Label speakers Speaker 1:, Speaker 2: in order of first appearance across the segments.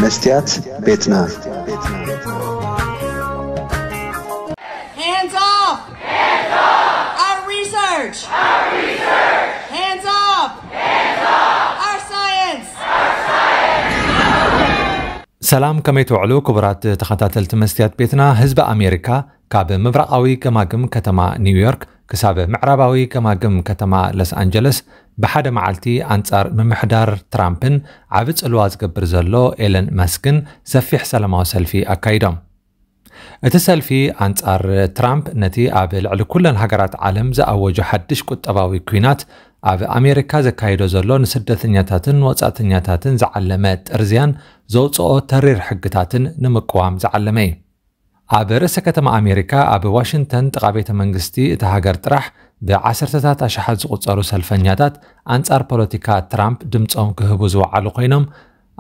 Speaker 1: مستيات بيتنا.
Speaker 2: Hands off! Hands off! Our research! Our research! Hands off! Hands off! Our science! Our science!
Speaker 3: سلام كما يتوعلو كبرات تخطاتلت مستيات بيتنا حزب أمريكا كاب مبرقاوي كماقم كتما نيويورك كساب معرباوي كماقم كتما لوس أنجلس بحد معالتي أنصار ممحدار ترامبن عبد الواز قبر زلو إيلن ماسكن سفيح سلاماو سلفي أكايدم التسلفي أنصار ترامب نتي قابل على كل هجرات عالم زأوجو حدش كتباوي كوينات ኣብ ኣሜሪካ ዘካይዶ ዘሎ ንስደተኛታትን ወጻእተኛታትን ዝዓለመ ጥርዝያን ዘውፅኦ ተሪር ሕግታትን ንምቅዋም ዝዓለመ እዩ። ኣብ ርእሰ ከተማ ኣሜሪካ ኣብ ዋሽንተን ጥቓ ቤተ መንግስቲ እቲ ሃገር ጥራሕ ብዓሰርተታት ኣሽሓት ዝቑፀሩ ሰልፈኛታት ኣንጻር ፖለቲካ ትራምፕ ድምፆም ክህቡ ዝወዓሉ ኮይኖም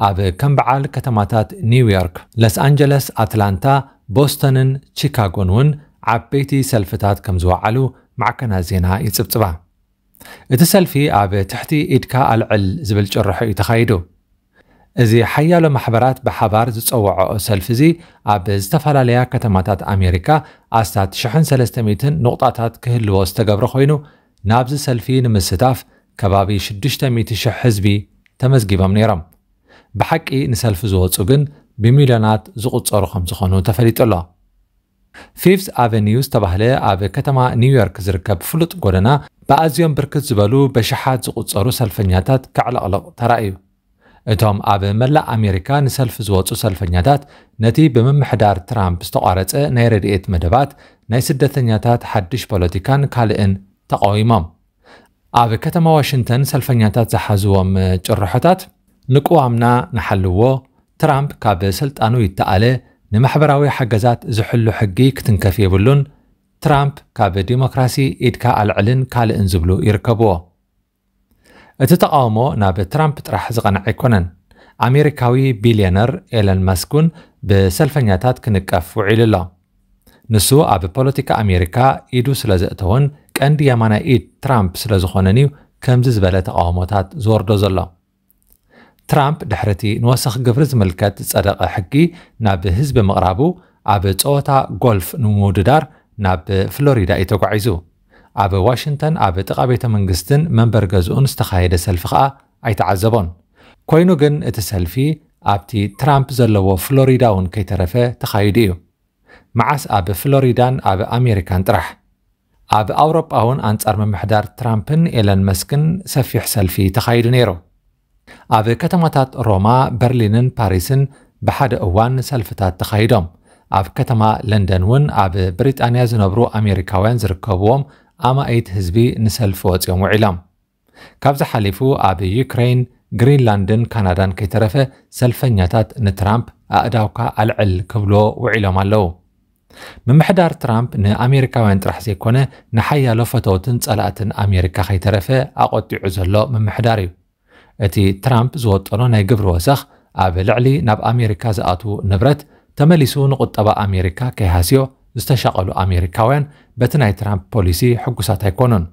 Speaker 3: ኣብ ከም በዓል ከተማታት ኒውዮርክ፣ ሎስ ኣንጀለስ፣ ኣትላንታ፣ ቦስተንን ቺካጎን እውን ዓበይቲ ሰልፍታት ከም ዝወዓሉ ማዕከናት ዜና ይጽብጽባ። እቲ ሰልፊ ኣብ ትሕቲ ኢድካ ኣልዕል ዝብል ጭርሖ እዩ ተኻይዱ። እዚ ሓያሎ ማሕበራት ብሓባር ዝፀውዖ ሰልፊ እዚ ኣብ ዝተፈላለያ ከተማታት ኣሜሪካ ኣስታት 1300 ንቑጣታት ክህልዎ ዝተገብረ ኮይኑ ናብዚ ሰልፊ ንምስታፍ ከባቢ 600,000 ህዝቢ ተመዝጊቦም ነይሮም። ብሓቂ ንሰልፊ ዝወፁ ግን ብሚልዮናት ዝቑፀሩ ከም ዝኾኑ ተፈሊጡ ኣሎ። ፊፍዝ ኣቨኒው ዝተባህለ ኣብ ከተማ ኒውዮርክ ዝርከብ ፍሉጥ ጎደና ብኣዝዮም ብርክት ዝበሉ በሽሓት ዝቑፀሩ ሰልፈኛታት ከዕለቕልቕ ተራእዩ። እቶም ኣብ መላእ ኣሜሪካ ንሰልፊ ዝወፁ ሰልፈኛታት ነቲ ብምምሕዳር ትራምፕ ዝተቋረፀ ናይ ረድኤት መደባት ናይ ስደተኛታት ሓድሽ ፖለቲካን ካልእን ተቃዊሞም። ኣብ ከተማ ዋሽንተን ሰልፈኛታት ዝሓዝዎም ጭርሖታት ንቅዋምና ንሓልዎ፣ ትራምፕ ካብ ስልጣኑ ይተኣለ፣ ንማሕበራዊ ሓገዛት ዝሕሉ ሕጊ ክትንከፍ የብሉን፣ ትራምፕ ካብ ዲሞክራሲ ኢድካ ኣልዕልን ካልእን ዝብሉ ይርከብዎ። እቲ ተቃውሞ ናብ ትራምፕ ጥራሕ ዝቐንዐ ኣይኮነን። ኣሜሪካዊ ቢልዮነር ኤለን ማስኩን ብሰልፈኛታት ክንቀፍ ውዒሉ ኣሎ። ንሱ ኣብ ፖለቲካ ኣሜሪካ ኢዱ ስለ ዘእተወን ቀንዲ የማናይ ኢድ ትራምፕ ስለ ዝኾነን እዩ ከምዚ ዝበለ ተቃውሞታት ዝወርዶ ዘሎ። ትራምፕ ድሕረቲ ንወሰኽ ግብሪ ዝምልከት ዝጸደቐ ሕጊ ናብ ህዝቢ ምቕራቡ ኣብ ጸወታ ጎልፍ ንምውድዳር ናብ ፍሎሪዳ እዩ ተጓዒዙ። ኣብ ዋሽንተን ኣብ ጥቓ ቤተ መንግስትን መንበር ገዝኡን ዝተኻየደ ሰልፊ ከዓ ኣይተዓዘቦን። ኮይኑ ግን እቲ ሰልፊ ኣብቲ ትራምፕ ዘለዎ ፍሎሪዳ እውን ከይተረፈ ተኻይዱ እዩ። መዓስ ኣብ ፍሎሪዳን ኣብ ኣሜሪካን ጥራሕ። ኣብ ኣውሮጳ እውን ኣንጻር ምምሕዳር ትራምፕን ኤለን መስክን ሰፊሕ ሰልፊ ተኻይዱ ነይሩ። ኣብ ከተማታት ሮማ፣ በርሊንን ፓሪስን ብሓደ እዋን ሰልፍታት ተኻይዶም። ኣብ ከተማ ለንደን እውን ኣብ ብሪጣንያ ዝነብሩ ኣሜሪካውያን ዝርከብዎም ኣማኢት ህዝቢ ንሰልፊ ወፂኦም ውዒሎም። ካብዚ ሓሊፉ ኣብ ዩክሬን፣ ግሪንላንድን ካናዳን ከይተረፈ ሰልፈኛታት ንትራምፕ ኣእዳውካ ኣልዕል ክብልዎ ውዒሎም ኣለዉ። ምምሕዳር ትራምፕ ንኣሜሪካውያን ጥራሕ ዘይኮነ ንሓያሎ ፈተውትን ጸላእትን ኣሜሪካ ከይተረፈ ኣቆጢዑ ዘሎ ምምሕዳር እዩ። እቲ ትራምፕ ዝወጠኖ ናይ ግብሪ ወሰኽ ኣብ ልዕሊ ናብ ኣሜሪካ ዝኣትዉ ንብረት ተመሊሱ ንቁጠባ ኣሜሪካ ከይሃስዮ ዝተሸቐሉ ኣሜሪካውያን በቲ ናይ ትራምፕ ፖሊሲ ሕጉሳት ኣይኮኑን።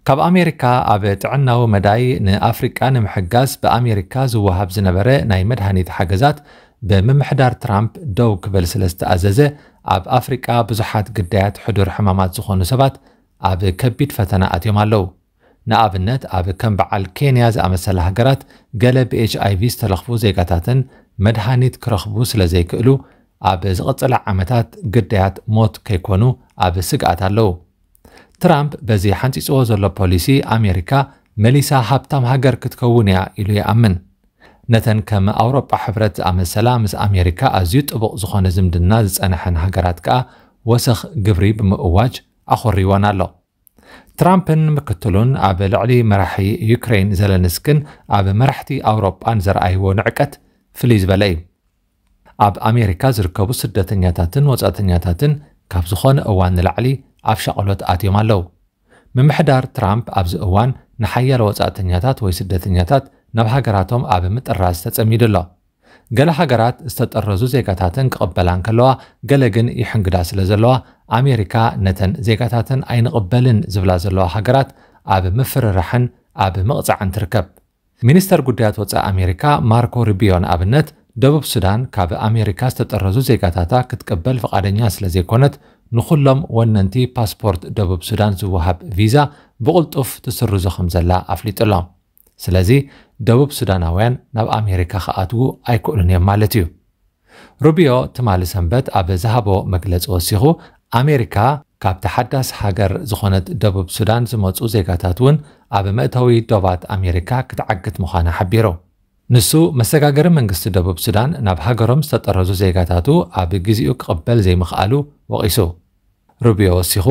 Speaker 3: ካብ ኣሜሪካ ኣብ ጥዕናዊ መዳይ ንኣፍሪቃ ንምሕጋዝ ብኣሜሪካ ዝወሃብ ዝነበረ ናይ መድሃኒት ሓገዛት ብምምሕዳር ትራምፕ ደው ክብል ስለ ዝተኣዘዘ ኣብ ኣፍሪቃ ብዙሓት ግዳያት ሕዱር ሕማማት ዝኾኑ ሰባት ኣብ ከቢድ ፈተና ኣትዮም ኣለዉ። ንኣብነት ኣብ ከም በዓል ኬንያ ዝኣመሰለ ሃገራት ገለ ብኤችኣይቪ ዝተለኽፉ ዜጋታትን መድሃኒት ክረኽቡ ስለ ዘይክእሉ ኣብ ዝቕፅላ ዓመታት ግዳያት ሞት ከይኮኑ ኣብ ስግኣት ኣለዉ። ትራምፕ በዚ ሓንፂፅዎ ዘሎ ፖሊሲ ኣሜሪካ መሊሳ ሃብታም ሃገር ክትከውን እያ ኢሉ ይኣምን። ነተን ከም ኣውሮጳ ሕብረት ዝኣመሰላ ምስ ኣሜሪካ ኣዝዩ ጥቡቕ ዝኾነ ዝምድና ዝጸንሐን ሃገራት ከዓ ወሰኽ ግብሪ ብምእዋጅ ኣኾሪወን ኣሎ። ትራምፕን ምክትሉን ኣብ ልዕሊ መራሒ ዩክሬን ዘለንስክን ኣብ መራሕቲ ኣውሮጳን ዘረኣይዎ ንዕቀት ፍልይ ዝበለ እዩ። ኣብ ኣሜሪካ ዝርከቡ ስደተኛታትን ወጻእተኛታትን ካብ ዝኾነ እዋን ንላዕሊ ኣብ ሸቐሎት ኣትዮም ኣለዉ። ምምሕዳር ትራምፕ ኣብዚ እዋን ንሓያሎ ወጻእተኛታት ወይ ስደተኛታት ናብ ሃገራቶም ኣብ ምጥራዝ ተጸሚዱ ኣሎ። ገለ ሃገራት ዝተጠረዙ ዜጋታትን ክቕበላን ከለዋ ገለ ግን ይሕንግዳ ስለ ዘለዋ ኣሜሪካ ነተን ዜጋታትን ኣይንቕበልን ዝብላ ዘለዋ ሃገራት ኣብ ምፍርራሕን ኣብ ምቕፃዕን ትርከብ። ሚኒስተር ጉዳያት ወፃኢ ኣሜሪካ ማርኮ ሩቢዮ ንኣብነት ደቡብ ሱዳን ካብ ኣሜሪካ ዝተጠረዙ ዜጋታታ ክትቀበል ፈቃደኛ ስለ ዘይኮነት ንኹሎም ወነንቲ ፓስፖርት ደቡብ ሱዳን ዝወሃብ ቪዛ ብቕልጡፍ ትስርዞ ከም ዘላ ኣፍሊጡሎም። ስለዚ ደቡብ ሱዳናውያን ናብ ኣሜሪካ ክኣትዉ ኣይክእሉን እዮም ማለት እዩ። ሩቢዮ ትማሊ ሰንበት ኣብ ዝሃቦ መግለፂ ወሲኹ ኣሜሪካ ካብ ተሓዳስ ሃገር ዝኾነት ደቡብ ሱዳን ዝመፁ ዜጋታት እውን ኣብ መእተዊ ዶባት ኣሜሪካ ክትዓግት ምዃና ሓቢሩ። ንሱ መሰጋገሪ መንግስቲ ደቡብ ሱዳን ናብ ሃገሮም ዝተጠረዙ ዜጋታቱ ኣብ ግዜኡ ክቕበል ዘይምኽኣሉ ወቒሱ። ሩቢዮ ወሲኹ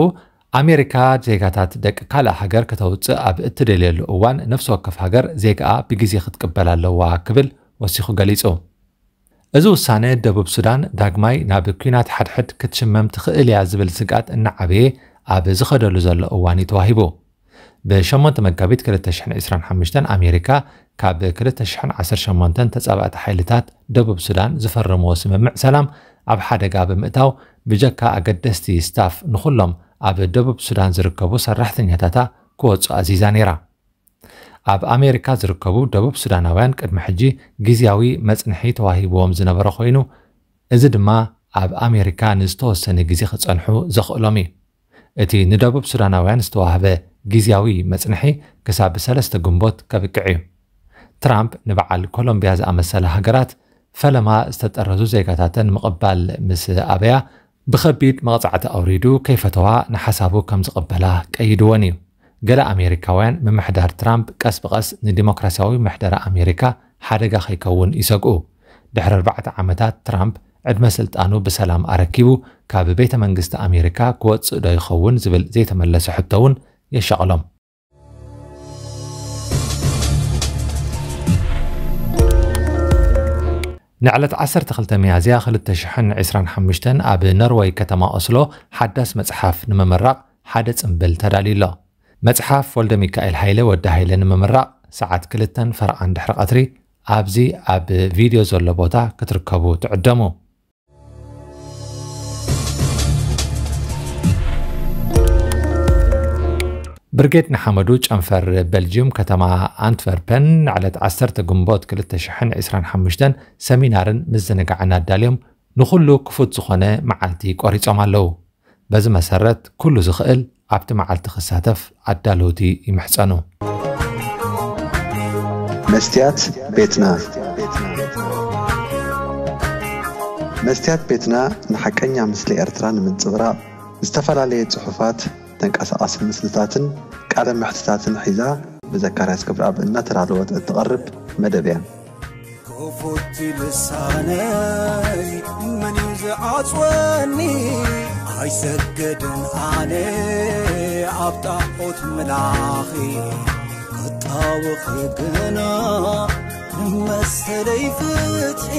Speaker 3: ኣሜሪካ ዜጋታት ደቂ ካልእ ሃገር ከተውፅእ ኣብ እትደልየሉ እዋን ነፍሲ ወከፍ ሃገር ዜጋኣ ብግዜ ክትቅበል ኣለዋ ክብል ወሲኹ ገሊጹ። እዚ ውሳነ ደቡብ ሱዳን ዳግማይ ናብ ኩናት ሓድሕድ ክትሽመም ትኽእል እያ ዝብል ስጋት እናዓበየ ኣብ ዝኸደሉ ዘሎ እዋን ተዋሂቡ። ብ8 መጋቢት 2025 ኣሜሪካ ካብ 2018 ተጻባእቲ ሓይልታት ደቡብ ሱዳን ዝፈረምዎ ስምምዕ ሰላም ኣብ ሓደጋ ብምእታው ብጀካ ኣገደስቲ ስታፍ ንኹሎም ኣብ ደቡብ ሱዳን ዝርከቡ ሰራሕተኛታታ ክወፁ ኣዚዛ ነይራ። ኣብ ኣሜሪካ ዝርከቡ ደቡብ ሱዳናውያን ቅድሚ ሕጂ ግዝያዊ መጽንሒ ተዋሂብዎም ዝነበረ ኮይኑ እዚ ድማ ኣብ ኣሜሪካ ንዝተወሰነ ግዜ ክጸንሑ ዘኽእሎም እዩ። እቲ ንደቡብ ሱዳናውያን ዝተዋህበ ግዝያዊ መጽንሒ ክሳብ 3 ግንቦት ከብቅዕ እዩ። ትራምፕ ንበዓል ኮሎምቢያ ዝኣመሰለ ሃገራት ፈለማ ዝተጠረዙ ዜጋታትን ምቕባል ምስ ኣበያ ብኸቢድ መቕጻዕቲ ኣውሪዱ ከይፈተዋ ንሓሳቡ ከም ዝቕበላ ቀይድዎን እዩ። ገለ ኣሜሪካውያን ምምሕዳር ትራምፕ ቀስ ብቐስ ንዲሞክራሲያዊ ምሕደራ ኣሜሪካ ሓደጋ ከይከውን ይሰግኡ። ድሕሪ 4 ዓመታት ትራምፕ ዕድመ ስልጣኑ ብሰላም ኣረኪቡ ካብ ቤተ መንግስቲ ኣሜሪካ ክወፅእ ዶ ይኸውን ዝብል ዘይተመለሰ ሕቶ እውን የሸቕሎም። ንዕለት 12 ሚያዝያ 2025 ኣብ ኖርዌይ ከተማ ኦስሎ ሓዳስ መጽሓፍ ንምምራቕ ሓደ ጽምብል ተዳልዩሎ። መጽሓፍ ወልደ ሚካኤል ሃይለ ወዲ ሃይለ ንምምራቕ ሰዓት 2 ፈርቓን ድሕሪ ቀትሪ ኣብዚ ኣብ ቪድዮ ዘሎ ቦታ ክትርከቡ ትዕደሙ። ብርጌድ ንሓመዱ ጨንፈር ቤልጅየም ከተማ ኣንትቨርፐን ንዕለት 10 ግንቦት 2025 ሰሚናርን ምዝንጋዕን ኣዳልዮም ንኹሉ ክፉት ዝኾነ መዓልቲ ቆሪጾም ኣለዉ። በዚ መሰረት ኩሉ ዝኽእል ኣብቲ መዓልቲ ክሳተፍ ኣዳለውቲ ይምሕፀኑ።
Speaker 1: መስትያት ቤትና መስትያት ቤትና ንሓቀኛ ምስሊ ኤርትራ ንምንጽብራቕ ዝተፈላለየ ጽሑፋት ተንቀሳቓሲ ምስልታትን ቃለ ምሕትታትን ሒዛ ብዘካርያስ ክብረኣብ እናተዳለወት እትቐርብ መደብ እያ። ክፉት ልሳነይ መን ዝዓጽወኒ ኣይሰገድን ኣነ ኣብ ጣዖት መላኺ ክጣወኺ ግና ንመሰለይ ፍትሒ